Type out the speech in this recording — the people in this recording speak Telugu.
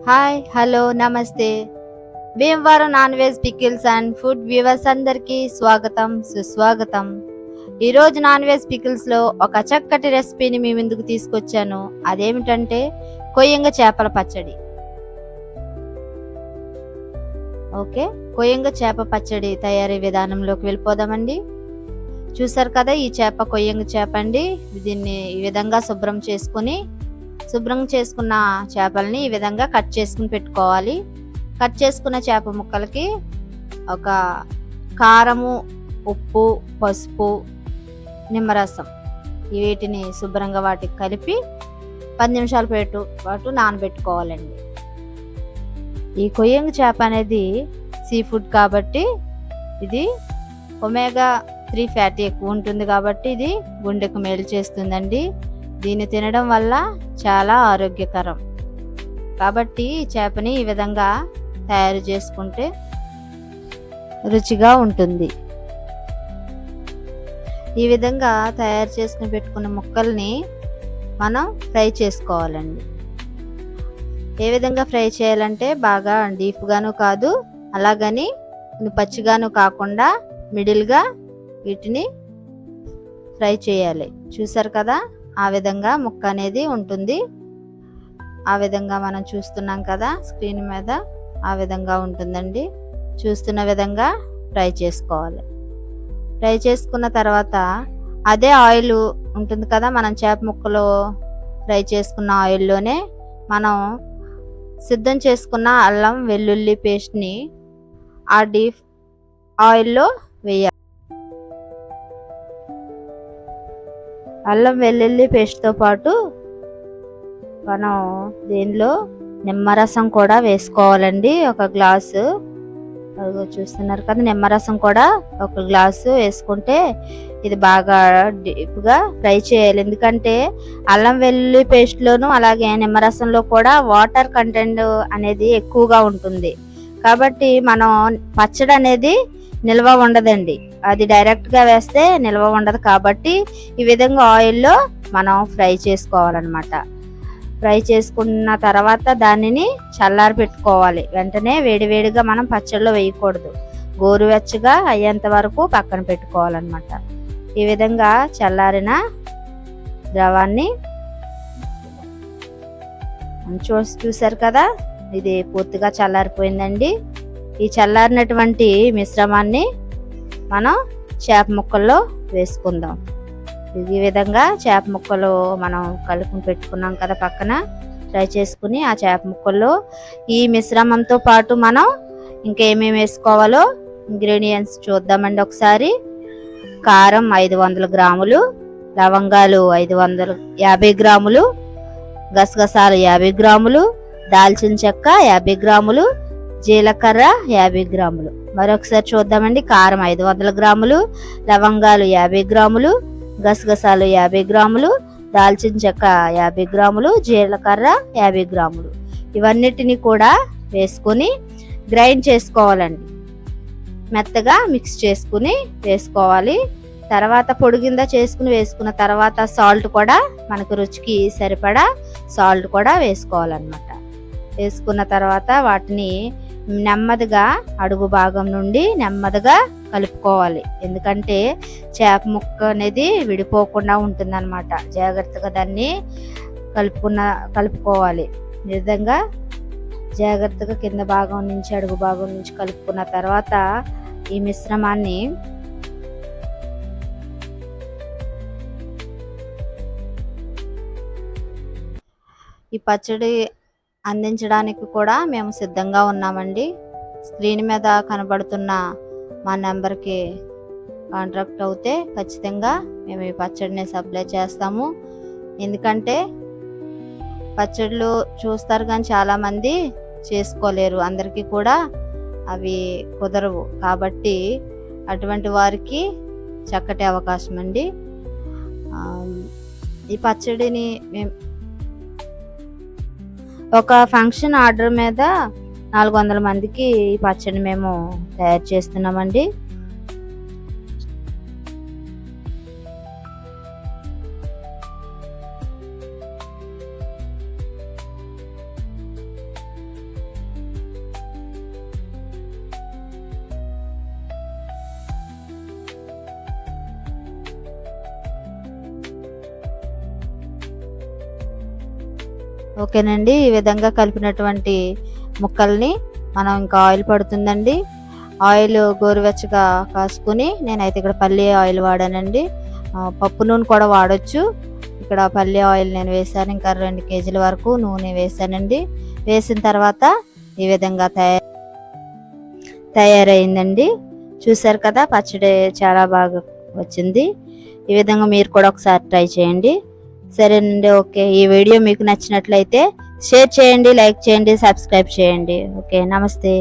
హాయ్, హలో, నమస్తే. Bhimavaram non veg pickles and food viewers అందరికీ స్వాగతం, సుస్వాగతం. ఈరోజు నాన్ వెజ్ పికిల్స్లో ఒక చక్కటి రెసిపీని మీ ముందుకు తీసుకొచ్చాను. అదేమిటంటే కొయ్యంగ చేపల పచ్చడి. ఓకే, కొయ్యంగ చేప పచ్చడి తయారీ విధానంలోకి వెళ్ళిపోదామండి. చూసారు కదా, ఈ చేప కొయ్యంగ చేప అండి. దీన్ని ఈ విధంగా శుభ్రం చేసుకున్న చేపల్ని ఈ విధంగా కట్ చేసుకుని పెట్టుకోవాలి. కట్ చేసుకున్న చేప ముక్కలకి ఒక కారము, ఉప్పు, పసుపు, నిమ్మరసం వీటిని శుభ్రంగా వాటికి కలిపి 10 నిమిషాల పాటు నానబెట్టుకోవాలండి. ఈ కొయ్యంగ చేప అనేది సీ ఫుడ్ కాబట్టి ఇది ఒమేగా 3 ఫ్యాటీ ఎక్కువ ఉంటుంది కాబట్టి ఇది గుండెకు మేలు చేస్తుందండి. దీన్ని తినడం వల్ల చాలా ఆరోగ్యకరం కాబట్టి ఈ చేపని ఈ విధంగా తయారు చేసుకుంటే రుచిగా ఉంటుంది. ఈ విధంగా తయారు చేసుకుని పెట్టుకున్న ముక్కల్ని మనం ఫ్రై చేసుకోవాలండి. ఏ విధంగా ఫ్రై చేయాలంటే బాగా డీప్గాను కాదు, అలాగని పచ్చిగాను కాకుండా మిడిల్గా వీటిని ఫ్రై చేయాలి. చూసారు కదా, ఆ విధంగా ముక్క అనేది ఉంటుంది. ఆ విధంగా మనం చూస్తున్నాం కదా స్క్రీన్ మీద, ఆ విధంగా ఉంటుందండి. చూస్తున్న విధంగా ఫ్రై చేసుకోవాలి. ఫ్రై చేసుకున్న తర్వాత అదే ఆయిల్ ఉంటుంది కదా, మనం చేప ముక్కలు ఫ్రై చేసుకున్న ఆయిల్లోనే మనం సిద్ధం చేసుకున్న అల్లం వెల్లుల్లి పేస్ట్ని ఆ డీప్ ఆయిల్లో వేయాలి. అల్లం వెల్లుల్లి పేస్ట్తో పాటు మనం దీనిలో నిమ్మరసం కూడా వేసుకోవాలండి. ఒక గ్లాసు చూస్తున్నారు కదా, నిమ్మరసం కూడా ఒక గ్లాసు వేసుకుంటే ఇది బాగా డీప్గా ఫ్రై చేయాలి. ఎందుకంటే అల్లం వెల్లుల్లి పేస్ట్లోను అలాగే నిమ్మరసంలో కూడా వాటర్ కంటెంట్ అనేది ఎక్కువగా ఉంటుంది కాబట్టి మనం పచ్చడి అనేది నిల్వ ఉండదండి. అది డైరెక్ట్గా వేస్తే నిల్వ ఉండదు కాబట్టి ఈ విధంగా ఆయిల్లో మనం ఫ్రై చేసుకోవాలన్నమాట. ఫ్రై చేసుకున్న తర్వాత దానిని చల్లారి పెట్టుకోవాలి. వెంటనే వేడివేడిగా మనం పచ్చడిలో వేయకూడదు, గోరువెచ్చగా అయ్యేంత వరకు పక్కన పెట్టుకోవాలన్నమాట. ఈ విధంగా చల్లారిన ద్రవాన్ని చూసారు కదా, ఇది పూర్తిగా చల్లారిపోయిందండి. ఈ చల్లారినటువంటి మిశ్రమాన్ని మనం చేప ముక్కల్లో వేసుకుందాం. ఈ విధంగా చేప ముక్కలు మనం కలుపుని పెట్టుకున్నాం కదా పక్కన ఫ్రై చేసుకుని, ఆ చేప ముక్కల్లో ఈ మిశ్రమంతో పాటు మనం ఇంకేమేమి వేసుకోవాలో ఇంగ్రీడియంట్స్ చూద్దామండి ఒకసారి. కారం 500 గ్రాములు, లవంగాలు 550 గ్రాములు, గసగసాలు 50 గ్రాములు, దాల్చిన చెక్క 50 గ్రాములు, జీలకర్ర 50 గ్రాములు. మరొకసారి చూద్దామండి. కారం 500 గ్రాములు, లవంగాలు 50 గ్రాములు, గసగసాలు 50 గ్రాములు, దాల్చిన చెక్క 50 గ్రాములు, జీలకర్ర 50 గ్రాములు. ఇవన్నిటిని కూడా వేసుకొని గ్రైండ్ చేసుకోవాలండి. మెత్తగా మిక్స్ చేసుకుని వేసుకోవాలి. తర్వాత పొడి కింద చేసుకుని వేసుకున్న తర్వాత సాల్ట్ కూడా మనకు రుచికి సరిపడా సాల్ట్ కూడా వేసుకోవాలన్నమాట. వేసుకున్న తర్వాత వాటిని నెమ్మదిగా అడుగు భాగం నుండి నెమ్మదిగా కలుపుకోవాలి. ఎందుకంటే చేప ముక్క అనేది విడిపోకుండా ఉంటుందన్నమాట. జాగ్రత్తగా దాన్ని కలుపుకోవాలి. ఈ విధంగా జాగ్రత్తగా కింద భాగం నుంచి అడుగు భాగం నుంచి కలుపుకున్న తర్వాత ఈ మిశ్రమాన్ని ఈ పచ్చడి అందించడానికి కూడా మేము సిద్ధంగా ఉన్నామండి. స్క్రీన్ మీద కనబడుతున్న మా నెంబర్కి కాంటాక్ట్ అవుతే ఖచ్చితంగా మేము ఈ పచ్చడిని సప్లై చేస్తాము. ఎందుకంటే పచ్చళ్ళు చూస్తారు కానీ చాలామంది చేసుకోలేరు, అందరికీ కూడా అవి కుదరవు కాబట్టి అటువంటి వారికి చక్కటి అవకాశం అండి. ఈ పచ్చడిని మేము ఒక ఫంక్షన్ ఆర్డర్ మీద 400 మందికి ఈ పచ్చడి మేము తయారు చేస్తున్నామండి. ఓకేనండి, ఈ విధంగా కలిపినటువంటి ముక్కల్ని మనం ఇంకా ఆయిల్ పడుతుందండి. ఆయిల్ గోరువెచ్చగా కాసుకుని నేనైతే ఇక్కడ పల్లి ఆయిల్ వాడానండి. పప్పు నూనె కూడా వాడొచ్చు. ఇక్కడ పల్లి ఆయిల్ నేను వేసాను. ఇంకా 2 కేజీల వరకు నూనె వేసానండి. వేసిన తర్వాత ఈ విధంగా తయారైందండి. చూసారు కదా, పచ్చడి చాలా బాగా వచ్చింది. ఈ విధంగా మీరు కూడా ఒకసారి ట్రై చేయండి. సరేనండి, ఓకే. ఈ వీడియో మీకు నచ్చినట్లయితే షేర్ చేయండి, లైక్ చేయండి, సబ్స్క్రైబ్ చేయండి. ఓకే, నమస్తే.